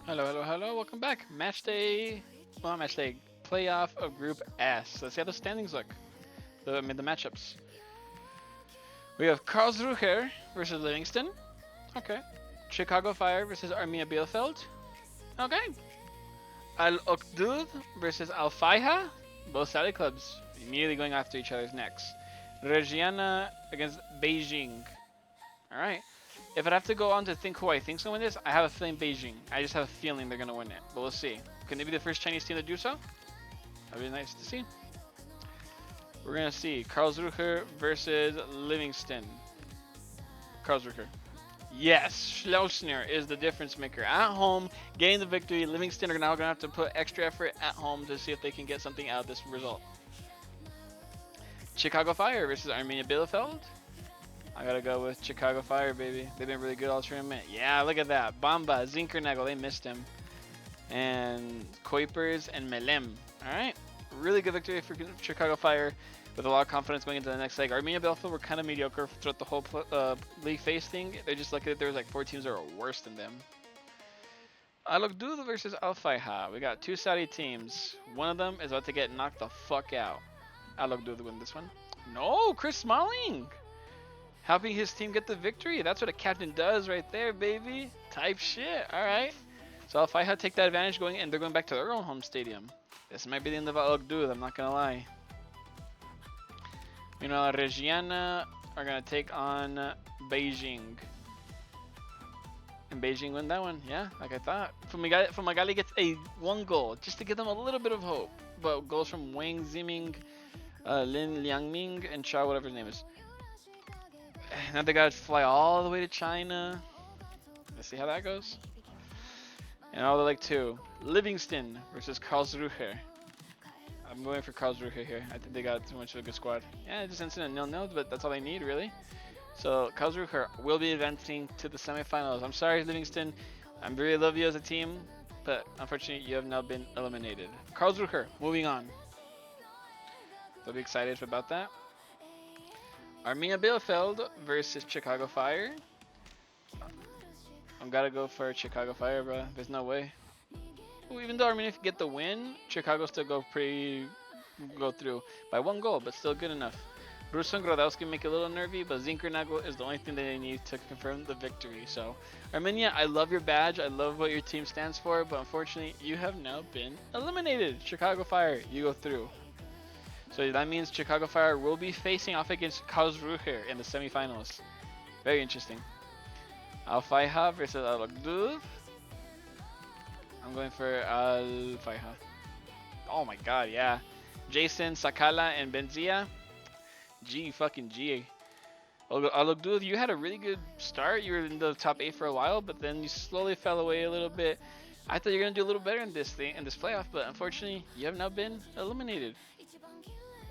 Hello, hello, hello. Welcome back. Match day. Well, match day. Playoff of Group S. Let's see how the standings look. The matchups. We have Karlsruhe versus Livingston. Okay. Chicago Fire versus Armia Bielefeld. Okay. Al Okdud versus Al Faiha. Both Saudi clubs immediately going after each other's necks. Regiana against Beijing. All right. If I'd have to go on to think who I think's gonna win this, I have a feeling Beijing. I just have a feeling they're gonna win it, but we'll see. Can they be the first Chinese team to do so? That'd be nice to see. We're gonna see Karlsruhe versus Livingston. Karlsruhe. Yes, Schleusner is the difference maker at home, getting the victory. Livingston are now gonna have to put extra effort at home to see if they can get something out of this result. Chicago Fire versus Arminia Bielefeld. I gotta go with Chicago Fire, baby. They've been really good all tournament. Yeah, look at that. Bamba, Zinkernagel, they missed him. And Kuipers and Melem. Alright. Really good victory for Chicago Fire with a lot of confidence going into the next leg. Armenia Bielefeld were kind of mediocre throughout the whole league phase thing. They're just lucky that there was like 4 teams that were worse than them. Alokdud versus Al Faiha. We got 2 Saudi teams. One of them is about to get knocked the fuck out. Alokdud win this one. No, Chris Smalling! Helping his team get the victory. That's what a captain does right there, baby. Type shit. All right. So if I had to take that advantage going in, they're going back to their own home stadium. This might be the end of Al Okdud, I'm not going to lie. Meanwhile, Regiana are going to take on Beijing. And Beijing win that one. Yeah, like I thought. Fumagalli gets a 1 goal just to give them a little bit of hope. But goals from Wang Ziming, Lin Liangming, and Chao, whatever his name is. Now they gotta fly all the way to China. Let's see how that goes. And all the leg 2. Livingston versus Karlsruhe. I'm going for Karlsruhe here. I think they got too much of a good squad. Yeah, just incident 0-0, but that's all they need really. So Karlsruhe will be advancing to the semifinals. I'm sorry, Livingston. I really love you as a team, but unfortunately you have now been eliminated. Karlsruhe, moving on. They'll be excited about that. Arminia Bielefeld versus Chicago Fire. I'm gotta go for Chicago Fire, bro. There's no way. Ooh, even though Arminia get the win, Chicago still go through by 1 goal, but still good enough. Russo and Grodowski make it a little nervy, but Zinkernagel is the only thing that they need to confirm the victory. So, Arminia, I love your badge. I love what your team stands for, but unfortunately, you have now been eliminated. Chicago Fire, you go through. So that means Chicago Fire will be facing off against Karlsruhe in the semifinals. Very interesting. Al Faiha versus Al Okdud. I'm going for Al Faiha. Oh my god, yeah. Jason, Sakala, and Benzia. G fucking G. Al Okdud, you had a really good start. You were in the top 8 for a while, but then you slowly fell away a little bit. I thought you were gonna do a little better in this playoff, but unfortunately, you have now been eliminated.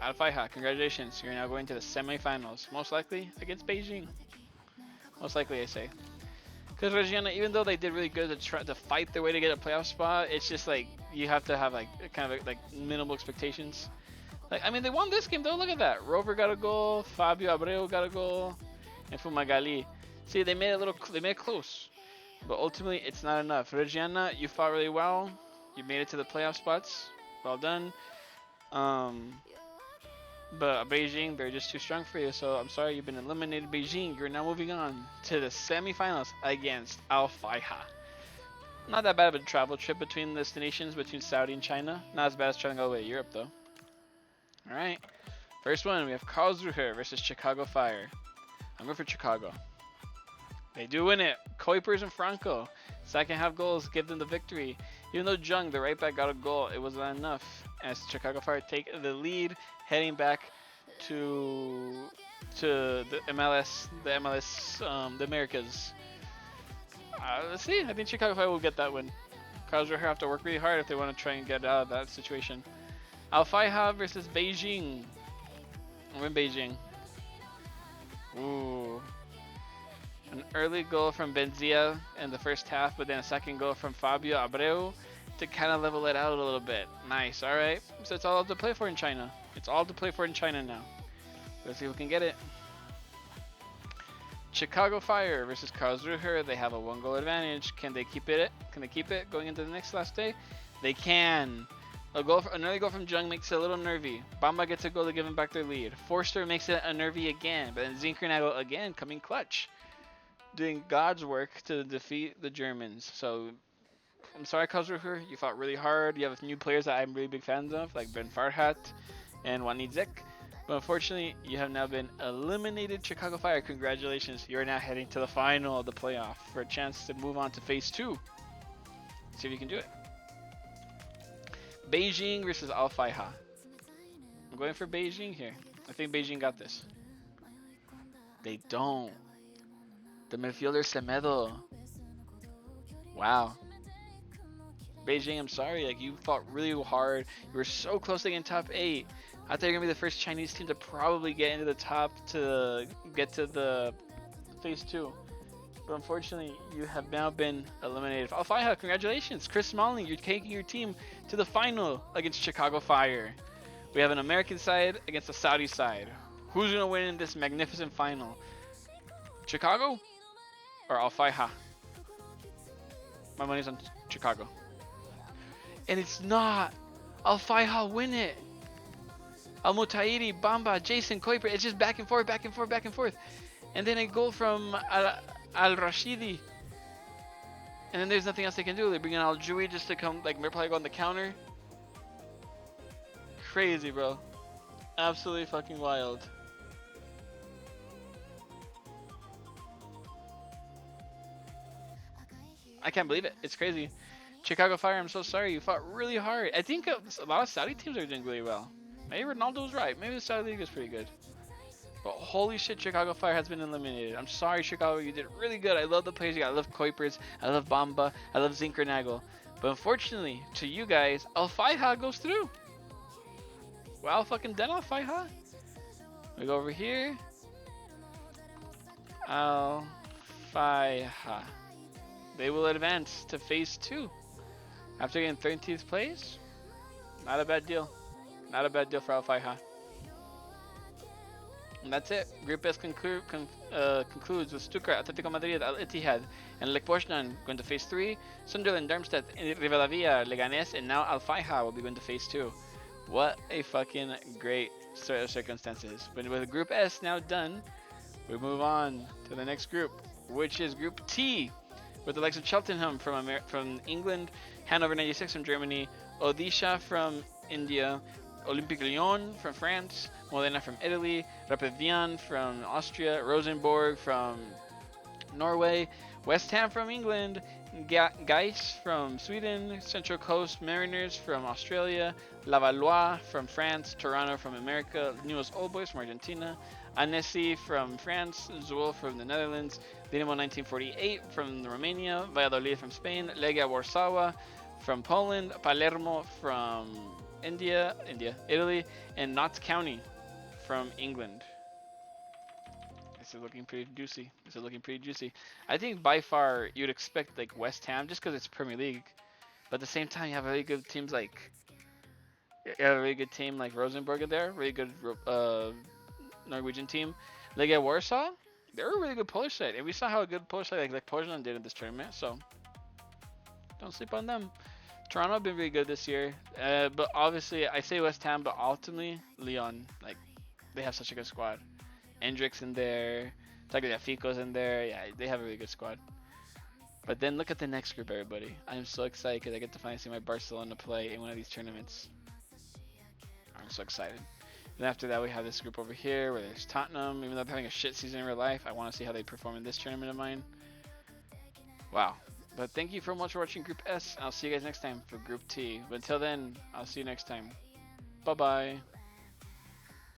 Al Faiha, congratulations. You're now going to the semifinals. Most likely against Beijing. Most likely, I say. Because Regiana, even though they did really good to try to fight their way to get a playoff spot, it's just like you have to have like kind of like minimal expectations. Like I mean, they won this game though. Look at that. Rover got a goal. Fabio Abreu got a goal, and Fumagalli. See, they made it close, but ultimately it's not enough. Regiana, you fought really well. You made it to the playoff spots. Well done. But Beijing, they're just too strong for you, so I'm sorry you've been eliminated. Beijing, you're now moving on to the semifinals against Al Faiha. Not that bad of a travel trip between the destinations, between Saudi and China. Not as bad as traveling all the way to Europe, though. Alright. First one, we have Karlsruhe versus Chicago Fire. I'm going for Chicago. They do win it. Kuipers and Franco. Second half goals give them the victory. Even though Jung, the right back, got a goal, it wasn't enough. As Chicago Fire take the lead, heading back to the MLS, the Americas. Let's see. I think Chicago Fire will get that win. Karlsruhe have to work really hard if they want to try and get out of that situation. Al Faiha versus Beijing. I'm in Beijing. Ooh. An early goal from Benzia in the first half, but then a second goal from Fabio Abreu to kind of level it out a little bit. Nice, alright. So it's all to play for in China. It's all to play for in China now. Let's see who can get it. Chicago Fire versus Karlsruhe. They have a 1-goal advantage. Can they keep it? Can they keep it going into the next last day? They can. Another goal from Jung makes it a little nervy. Bamba gets a goal to give them back their lead. Forster makes it a nervy again, but then Zinkernagel again coming clutch, doing God's work to defeat the Germans. So I'm sorry, Karlsruhe, you fought really hard. You have new players that I'm really big fans of, like Ben Farhat and Wanidzek. But unfortunately, you have now been eliminated. Chicago Fire, congratulations. You are now heading to the final of the playoff for a chance to move on to phase 2. See if you can do it. Beijing versus Al Faiha. I'm going for Beijing here. I think Beijing got this. They don't. The midfielder Semedo. Wow. Beijing, I'm sorry. Like, you fought really hard. You were so close to getting top 8. I thought you were going to be the first Chinese team to probably get into the top to get to the phase 2. But unfortunately, you have now been eliminated. Al Faiha, congratulations. Chris Smalling, you're taking your team to the final against Chicago Fire. We have an American side against a Saudi side. Who's going to win in this magnificent final? Chicago or Al Faiha? My money's on Chicago. And it's not. Al Faiha win it. Al Mutairi, Bamba, Jason Kuiper. It's just back and forth, back and forth, back and forth. And then a goal from Al Rashidi. And then there's nothing else they can do. They bring in Al Jui just to come, like, probably go on the counter. Crazy, bro. Absolutely fucking wild. I can't believe it. It's crazy. Chicago Fire, I'm so sorry. You fought really hard. I think a lot of Saudi teams are doing really well. Maybe Ronaldo's right. Maybe the Saudi League is pretty good. But holy shit, Chicago Fire has been eliminated. I'm sorry, Chicago. You did really good. I love the players you got. I love Kuipers. I love Bamba. I love Zinkernagel. But unfortunately, to you guys, Al Faiha goes through. Wow, fucking done, Al Faiha. We go over here. Al Faiha. They will advance to phase 2. After getting 13th place, not a bad deal. Not a bad deal for Al Faiha. And that's it. Group S concludes with Stuttgart, Atletico Madrid, Al Ittihad, and Lech Poznan going to phase 3. Sunderland, Darmstadt, Rivadavia, Leganés, and now Al Faiha will be going to phase 2. What a fucking great set of circumstances. But with Group S now done, we move on to the next group, which is Group T, with the likes of Cheltenham from England, Hanover 96 from Germany, Odisha from India, Olympique Lyon from France, Modena from Italy, Rapid Wien from Austria, Rosenborg from Norway, West Ham from England, Gais from Sweden, Central Coast Mariners from Australia, Lavallois from France, Toronto from America, Newell's Old Boys from Argentina, Annecy from France, Zuol from the Netherlands, Dinamo 1948 from Romania, Valladolid from Spain, Legia Warsaw from Poland, Palermo from Italy, and Notts County from England. This is looking pretty juicy. I think by far you'd expect like West Ham just because it's Premier League, but at the same time you have really good teams like Rosenborg in there, really good Norwegian team. Legia Warsaw, they're a really good Polish side, and we saw how a good Polish side like Poznan did in this tournament, so don't sleep on them. Toronto have been really good this year, but obviously I say West Ham, but ultimately Lyon, like they have such a good squad. Hendricks in there, Tagliafico's in there, yeah, they have a really good squad. But then look at the next group, everybody. I'm so excited because I get to finally see my Barcelona play in one of these tournaments. I'm so excited. And after that, we have this group over here where there's Tottenham. Even though I'm having a shit season in real life, I want to see how they perform in this tournament of mine. Wow. But thank you so much for watching Group S. I'll see you guys next time for Group T. But until then, I'll see you next time. Bye-bye.